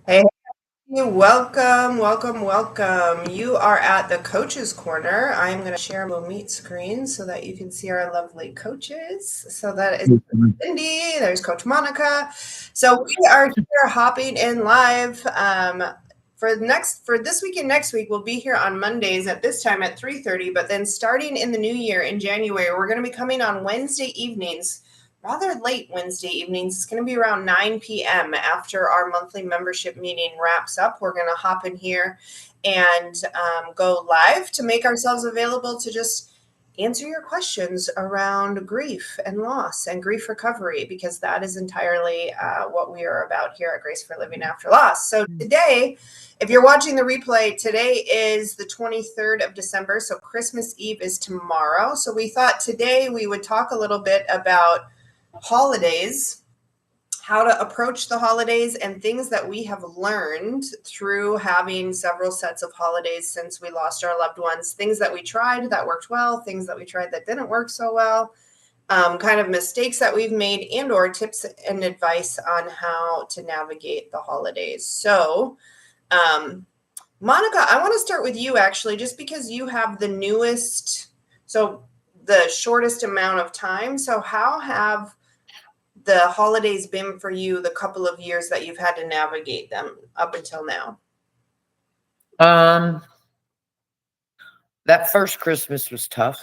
Hey, welcome, welcome, welcome. You are at the Coaches Corner. I'm going to share my meet screen so that you can see our lovely coaches. So that is Cindy, there's Coach Monica. So we are here hopping in live. For this week and next week, we'll be here on Mondays at this time at 3:30. But then starting in the new year in January, we're going to be coming on Wednesday evenings, rather late Wednesday evenings. It's going to be around 9 p.m. after our monthly membership meeting wraps up. We're going to hop in here and go live to make ourselves available to just answer your questions around grief and loss and grief recovery, because that is entirely what we are about here at Grace for Living After Loss. So today, if you're watching the replay, today is the 23rd of December. So Christmas Eve is tomorrow. So we thought today we would talk a little bit about holidays, how to approach the holidays, and things that we have learned through having several sets of holidays since we lost our loved ones, things that we tried that worked well, things that we tried that didn't work so well, kind of mistakes that we've made, and or tips and advice on how to navigate the holidays. So Monica, I want to start with you actually, just because you have the newest, so the shortest amount of time. So how have the holidays been for you the couple of years that you've had to navigate them up until now? Um, that first Christmas was tough.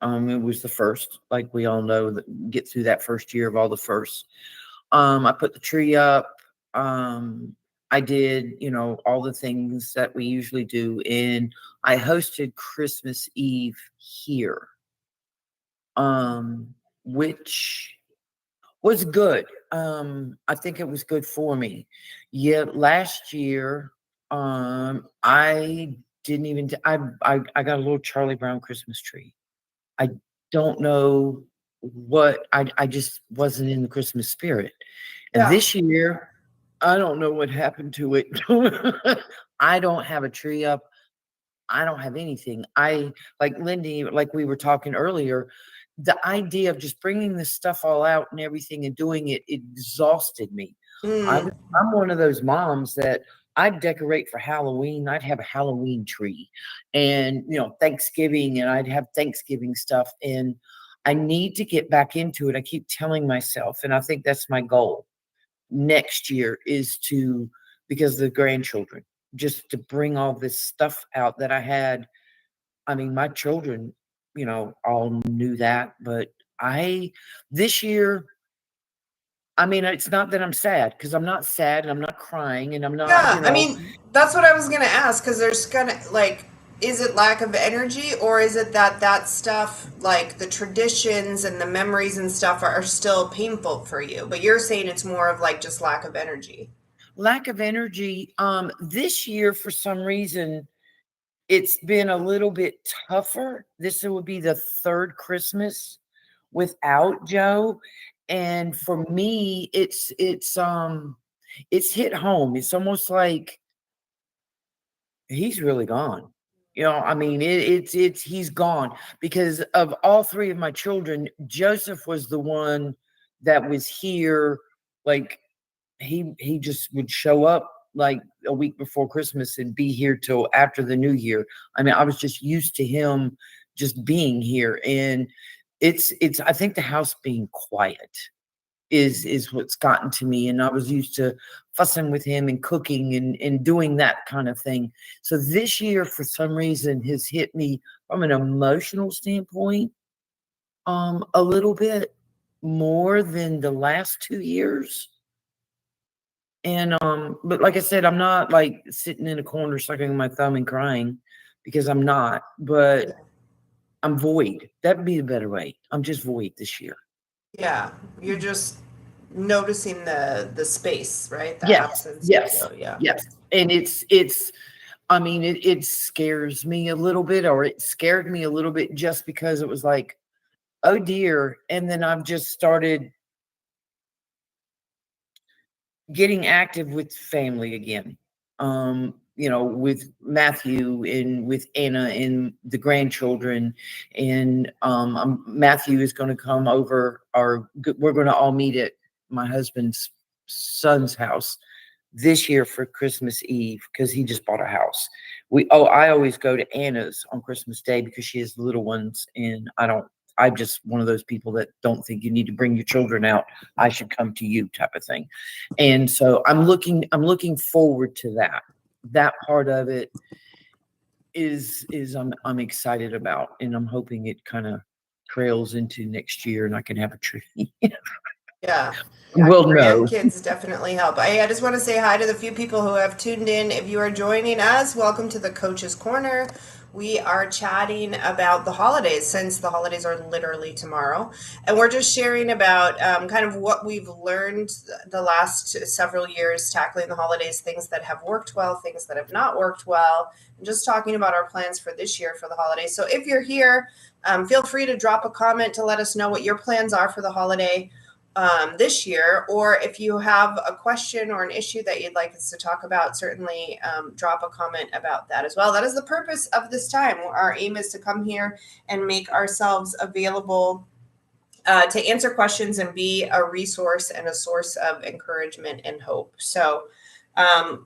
It was the first, like we all know, that get through that first year of all the firsts. I put the tree up. I did, all the things that we usually do, and I hosted Christmas Eve here, which was good. I think it was good for me. Yet last year, I didn't even. I got a little Charlie Brown Christmas tree. I don't know what I just wasn't in the Christmas spirit. And Yeah. this year, I don't know what happened to it. I don't have a tree up. I don't have anything. I like Lindy, like we were talking earlier, the idea of just bringing this stuff all out and everything and doing it exhausted me. Mm. I'm one of those moms that I'd decorate for Halloween. I'd have a Halloween tree and, Thanksgiving, and I'd have Thanksgiving stuff. And I need to get back into it. I keep telling myself, and I think that's my goal next year is to, because of the grandchildren, just to bring all this stuff out that I had. I mean, my children, all knew that, but this year, I mean, it's not that I'm sad, because I'm not sad and I'm not crying and I'm not, Yeah, I mean, that's what I was going to ask, because there's gonna, like, is it lack of energy, or is it that that stuff, like the traditions and the memories and stuff, are still painful for you? But you're saying it's more of like just lack of energy. lack of energy. This year, for some reason, it's been a little bit tougher. This would be the third Christmas without Joe. And for me, it's hit home. It's almost like he's really gone. I mean, it's he's gone, because of all three of my children, Joseph was the one that was here. Like he just would show up like a week before Christmas and be here till after the new year. I mean, I was just used to him just being here. And it's I think the house being quiet is what's gotten to me. And I was used to fussing with him and cooking and doing that kind of thing. So this year, for some reason, has hit me from an emotional standpoint a little bit more than the last 2 years. And but like I said, I'm not like sitting in a corner sucking my thumb and crying, because I'm not, but I'm void. That'd be the better way. I'm just void this year. Yeah, you're just noticing the space, right? The Yes, absence of yes, Joe. Yeah. yes. And it's I mean, it scares me a little bit, or it scared me a little bit, just because it was like, oh dear. And then I've just started getting active with family again. With Matthew and with Anna and the grandchildren. And Matthew is going to come over, or we're going to all meet at my husband's son's house this year for Christmas Eve because he just bought a house. I always go to Anna's on Christmas Day because she has little ones, and I'm just one of those people that don't think you need to bring your children out. I should come to you type of thing. And so I'm looking forward to that. That part of it is I'm excited about, and I'm hoping it kind of trails into next year and I can have a tree. Yeah. Well, no. Grandkids definitely help. I just want to say hi to the few people who have tuned in. If you are joining us, welcome to the Coach's Corner. We are chatting about the holidays since the holidays are literally tomorrow. And we're just sharing about kind of what we've learned the last several years tackling the holidays, things that have worked well, things that have not worked well, and just talking about our plans for this year for the holidays. So if you're here, feel free to drop a comment to let us know what your plans are for the holiday this year, or if you have a question or an issue that you'd like us to talk about, certainly drop a comment about that as well. That is the purpose of this time. Our aim is to come here and make ourselves available to answer questions and be a resource and a source of encouragement and hope. So,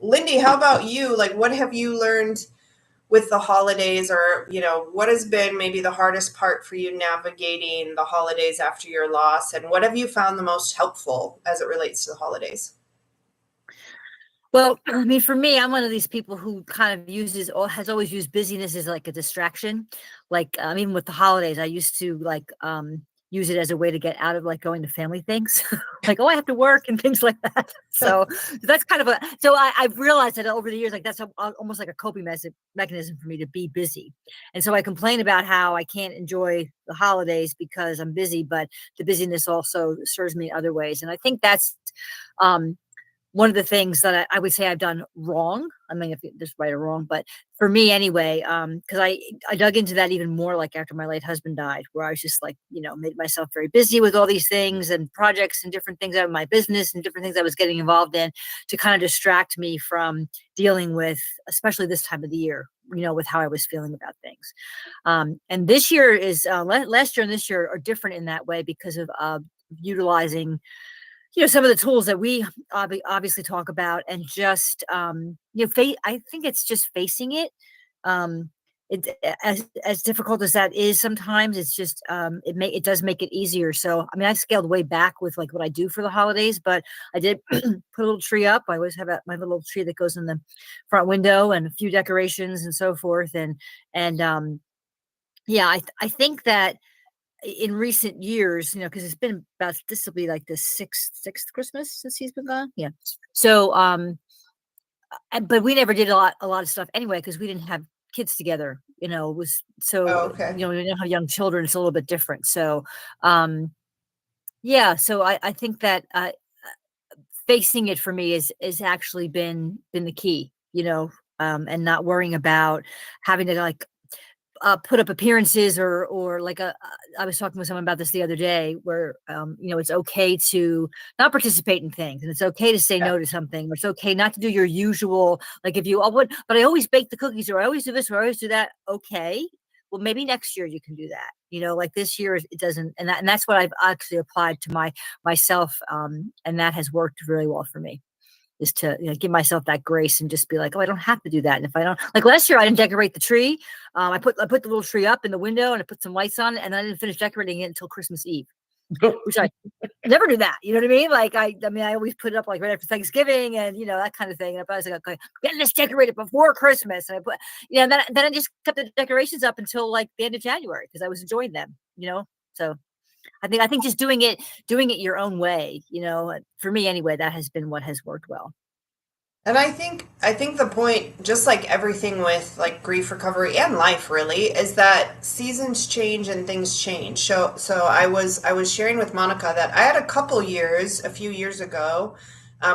Lindy, how about you? Like, what have you learned with the holidays, or, what has been maybe the hardest part for you navigating the holidays after your loss? And what have you found the most helpful as it relates to the holidays? Well, I mean, for me, I'm one of these people who kind of has always used busyness as like a distraction. Like, even with the holidays, I used to use it as a way to get out of like going to family things. Like, I have to work and things like that. So that's kind of I've realized that over the years, like that's almost like a coping mechanism for me to be busy. And so I complain about how I can't enjoy the holidays because I'm busy, but the busyness also serves me in other ways. And I think that's one of the things that I would say I've done wrong. I mean, if there's right or wrong, but for me anyway, because I dug into that even more like after my late husband died, where I was just like, made myself very busy with all these things and projects and different things out of my business and different things I was getting involved in to kind of distract me from dealing with, especially this time of the year, with how I was feeling about things. And this year is, last year and this year are different in that way because of utilizing some of the tools that we obviously talk about, and just, I think it's just facing it. It as difficult as that is sometimes, it's just, it does make it easier. So, I mean, I scaled way back with like what I do for the holidays, but I did put a little tree up. I always have my little tree that goes in the front window and a few decorations and so forth. Yeah, I think that in recent years, because it's been this will be like the sixth Christmas since he's been gone. Yeah. So, but we never did a lot of stuff anyway, because we didn't have kids together, it was so, okay. we don't have young children. It's a little bit different. So, yeah. So I think that, facing it for me is actually been the key, and not worrying about having to like, put up appearances or like I was talking with someone about this the other day where, it's okay to not participate in things, and it's okay to say no to something, or it's okay not to do your usual, like if you would, but I always bake the cookies, or I always do this, or I always do that. Okay. Well, maybe next year you can do that, like this year it doesn't. And that's what I've actually applied to myself. And that has worked really well for me, is to give myself that grace and just be like, oh, I don't have to do that. And if I don't, like last year, I didn't decorate the tree. I put the little tree up in the window and I put some lights on it, and I didn't finish decorating it until Christmas Eve, which I never do that. You know what I mean? Like I always put it up like right after Thanksgiving and that kind of thing. And I was like, okay, getting this decorated before Christmas, and I put, then I just kept the decorations up until like the end of January because I was enjoying them. So. I think just doing it your own way, for me anyway, that has been what has worked well. And I think the point, just like everything with like grief recovery and life really, is that seasons change and things change. So I was sharing with Monica that I had a few years ago,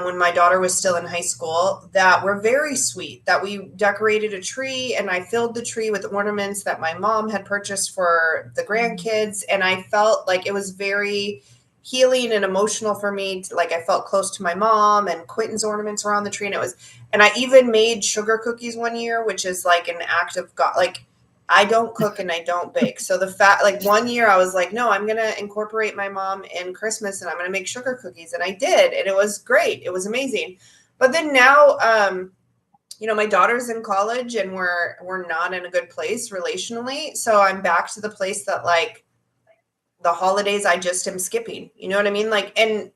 when my daughter was still in high school, that were very sweet, that we decorated a tree and I filled the tree with ornaments that my mom had purchased for the grandkids. And I felt like it was very healing and emotional for me. Like I felt close to my mom, and Quentin's ornaments were on the tree. And I even made sugar cookies one year, which is like an act of God. Like I don't cook and I don't bake. So like one year I was like, no, I'm going to incorporate my mom in Christmas and I'm going to make sugar cookies. And I did. And it was great. It was amazing. But then now, my daughter's in college and we're not in a good place relationally. So I'm back to the place that like the holidays I just am skipping. You know what I mean? Like, and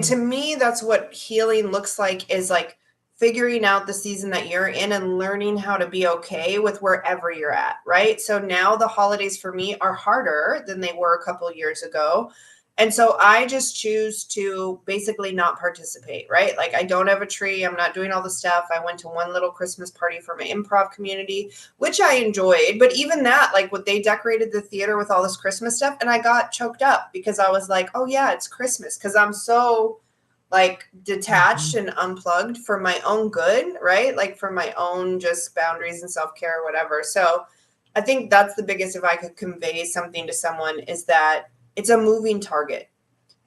to me, that's what healing looks like, is like figuring out the season that you're in and learning how to be okay with wherever you're at, right? So now the holidays for me are harder than they were a couple years ago. And so I just choose to basically not participate, right? Like I don't have a tree. I'm not doing all the stuff. I went to one little Christmas party for my improv community, which I enjoyed. But even that, like what they decorated the theater with all this Christmas stuff, and I got choked up because I was like, oh yeah, it's Christmas. Because I'm so like detached and unplugged for my own good, right? Like for my own just boundaries and self-care or whatever. So I think that's the biggest, if I could convey something to someone, is that it's a moving target.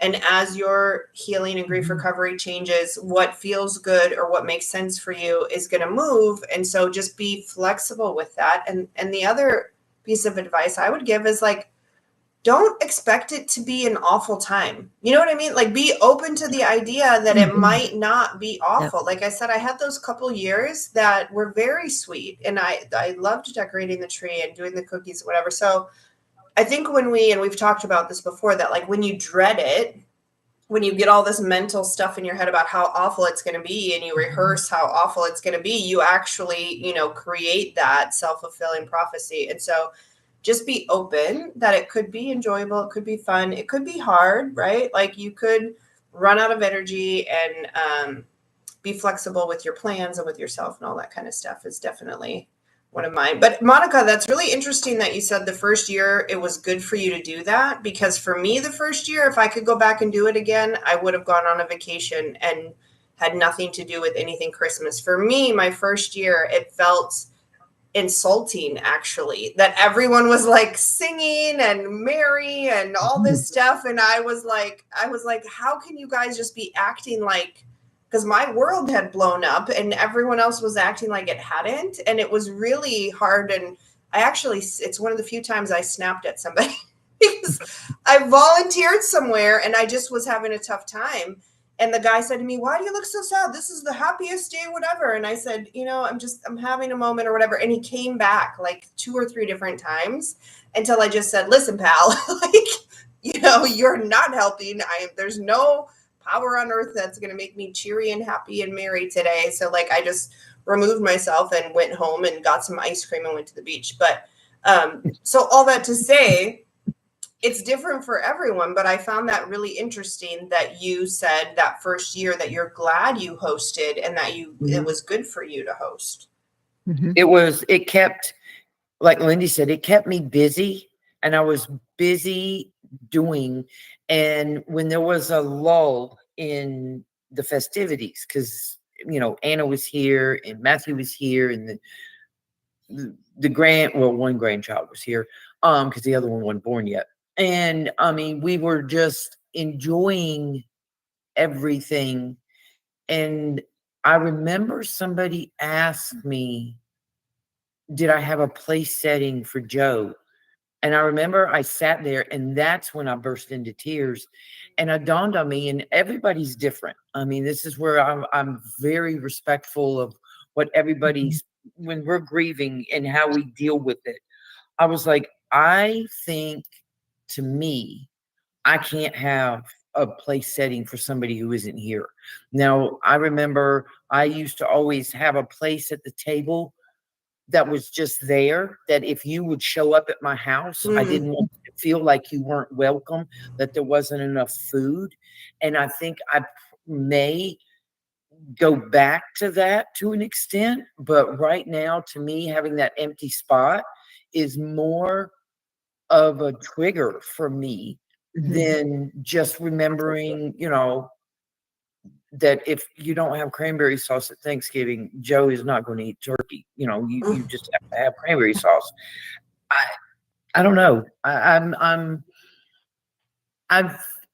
And as your healing and grief recovery changes, what feels good or what makes sense for you is going to move. And so just be flexible with that. And the other piece of advice I would give is like, don't expect it to be an awful time. You know what I mean? Like be open to the idea that it might not be awful. Like I said, I had those couple years that were very sweet, and I loved decorating the tree and doing the cookies, whatever. So I think and we've talked about this before, that like when you dread it, when you get all this mental stuff in your head about how awful it's going to be and you rehearse how awful it's going to be, you actually, create that self-fulfilling prophecy. And so just be open that it could be enjoyable, it could be fun, it could be hard, right? Like you could run out of energy, and be flexible with your plans and with yourself, and all that kind of stuff is definitely one of mine. But Monica, that's really interesting that you said the first year it was good for you to do that, because for me, the first year, if I could go back and do it again, I would have gone on a vacation and had nothing to do with anything Christmas. For me, my first year, it felt insulting actually, that everyone was like singing and merry and all this stuff, and I was like how can you guys just be acting like, because my world had blown up and everyone else was acting like it hadn't, and it was really hard. And it's one of the few times I snapped at somebody because I volunteered somewhere and I just was having a tough time. And the guy said to me, why do you look so sad? This is the happiest day, whatever. And I said, I'm having a moment or whatever. And he came back like 2 or 3 different times until I just said, listen, pal, like, you're not helping. There's no power on earth that's going to make me cheery and happy and merry today. So like, I just removed myself and went home and got some ice cream and went to the beach. But so all that to say, it's different for everyone, but I found that really interesting that you said that first year that you're glad you hosted and that it was good for you to host. It kept, like Lindy said, it kept me busy, and I was busy doing. And when there was a lull in the festivities, because, Anna was here and Matthew was here, and one grandchild was here, because the other one wasn't born yet. And I mean, we were just enjoying everything. And I remember somebody asked me, did I have a place setting for Joe? And I remember I sat there, and that's when I burst into tears. And it dawned on me, and everybody's different. I mean, this is where I'm very respectful of what everybody's, when we're grieving and how we deal with it. I was like, I think, to me, I can't have a place setting for somebody who isn't here. Now, I remember I used to always have a place at the table that was just there, that if you would show up at my house, I didn't want you to feel like you weren't welcome, that there wasn't enough food. And I think I may go back to that to an extent. But right now, to me, having that empty spot is more of a trigger for me than just remembering, that if you don't have cranberry sauce at Thanksgiving, Joe is not going to eat turkey. You just have to have cranberry sauce. I don't know.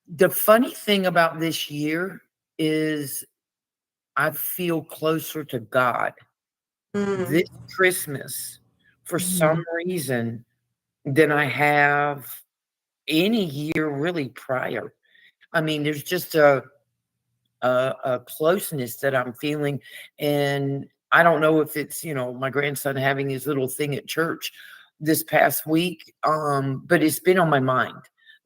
The funny thing about this year is I feel closer to God this Christmas for some reason than I have any year really prior. I mean, there's just a a closeness that I'm feeling. And I don't know if it's, my grandson having his little thing at church this past week, but it's been on my mind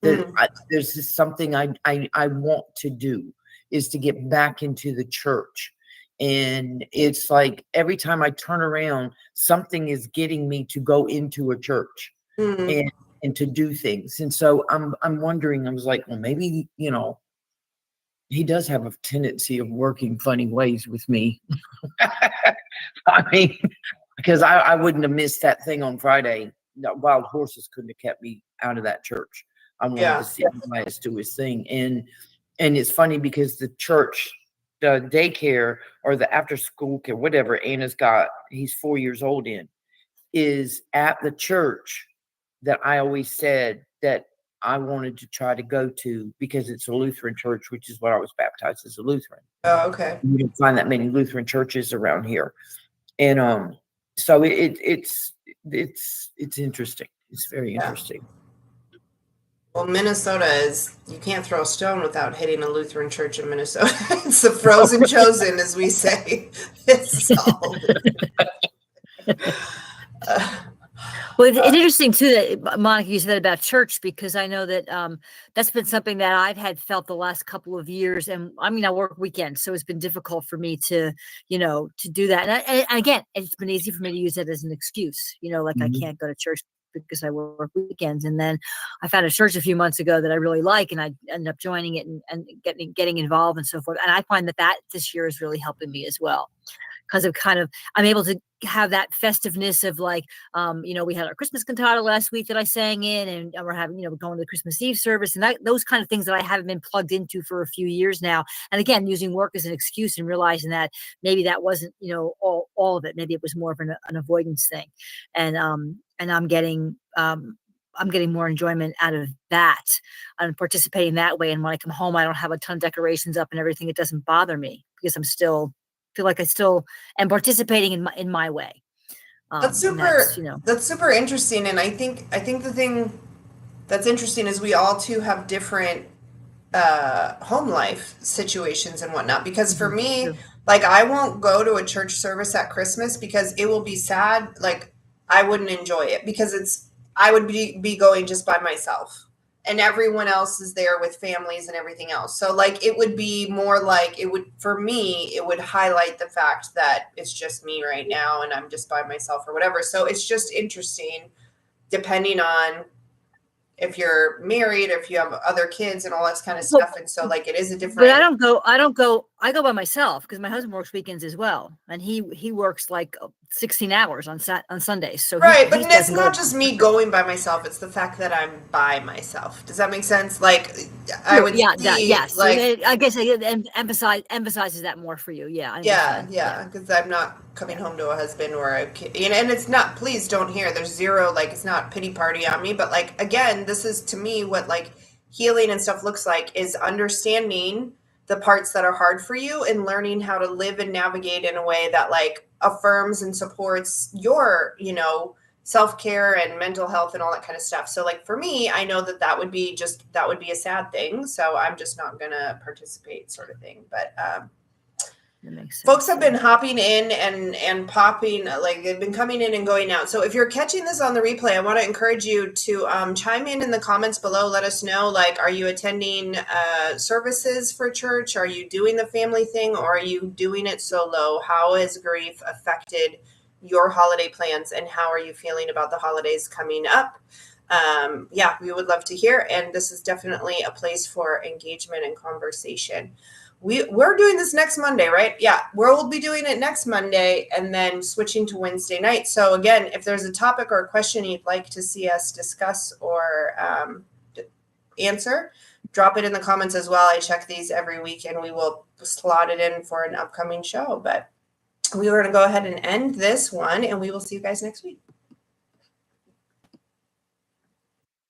that there's just something I want to do, is to get back into the church. And it's like every time I turn around, something is getting me to go into a church and to do things. And so I'm wondering, I was like, well, maybe, he does have a tendency of working funny ways with me. I mean, because I wouldn't have missed that thing on Friday. No, wild horses couldn't have kept me out of that church. I wanted to see Elias do his thing. And it's funny because the church, the daycare or the after school care, whatever Anna's got, he's 4 years old in, is at the church that I always said that I wanted to try to go to, because it's a Lutheran church, which is what I was baptized as a Lutheran. Oh, okay. You don't find that many Lutheran churches around here. And so it's interesting. It's very interesting. Well, Minnesota you can't throw a stone without hitting a Lutheran church in Minnesota. It's the frozen chosen, as we say. It's all. Well, it's interesting too that, Monica, you said that about church, because I know that that's been something that I've had felt the last couple of years. And I mean, I work weekends, so it's been difficult for me to do that. And again, it's been easy for me to use that as an excuse, like I can't go to church because I work weekends. And then I found a church a few months ago that I really like, and I ended up joining it and getting involved and so forth. And I find that this year is really helping me as well, because I'm able to have that festiveness of like, we had our Christmas cantata last week that I sang in, and we're having, going to the Christmas Eve service, and those kind of things that I haven't been plugged into for a few years now. And again, using work as an excuse and realizing that maybe that wasn't, all of it. Maybe it was more of an avoidance thing. And I'm getting more enjoyment out of that. I'm participating that way. And when I come home, I don't have a ton of decorations up and everything. It doesn't bother me, because I'm still feel like I still am participating in my way. That's super interesting. And I think the thing that's interesting is we all too have different home life situations and whatnot. Because for me, like, I won't go to a church service at Christmas because it will be sad. Like, I wouldn't enjoy it because I would be going just by myself, and everyone else is there with families and everything else. So like, it would be more like, for me, it would highlight the fact that it's just me right now and I'm just by myself or whatever. So it's just interesting, depending on if you're married or if you have other kids and all that kind of stuff. And so like, it is a different. But I go by myself, because my husband works weekends as well, and he works like 16 hours on Sundays. So right, but it's not just me going by myself; it's the fact that I'm by myself. Does that make sense? Like, I would, yes. Like, I guess it emphasizes that more for you. Yeah, because I'm not coming home to a husband or a kid, and it's not. Please don't hear. There's zero, like, it's not pity party on me, but like, again, this is to me what like healing and stuff looks like, is understanding the parts that are hard for you and learning how to live and navigate in a way that like affirms and supports your, self-care and mental health and all that kind of stuff. So like, for me, I know that would be a sad thing. So I'm just not going to participate, sort of thing. But, that makes sense. Folks have been hopping in and popping, like they've been coming in and going out. So if you're catching this on the replay, I want to encourage you to chime in the comments below. Let us know, like, are you attending services for church? Are you doing the family thing, or are you doing it solo? How has grief affected your holiday plans, and how are you feeling about the holidays coming up? We would love to hear. And this is definitely a place for engagement and conversation. We're doing this next Monday, right? Yeah, we'll be doing it next Monday and then switching to Wednesday night. So again, if there's a topic or a question you'd like to see us discuss or answer, drop it in the comments as well. I check these every week and we will slot it in for an upcoming show. But we are going to go ahead and end this one, and we will see you guys next week.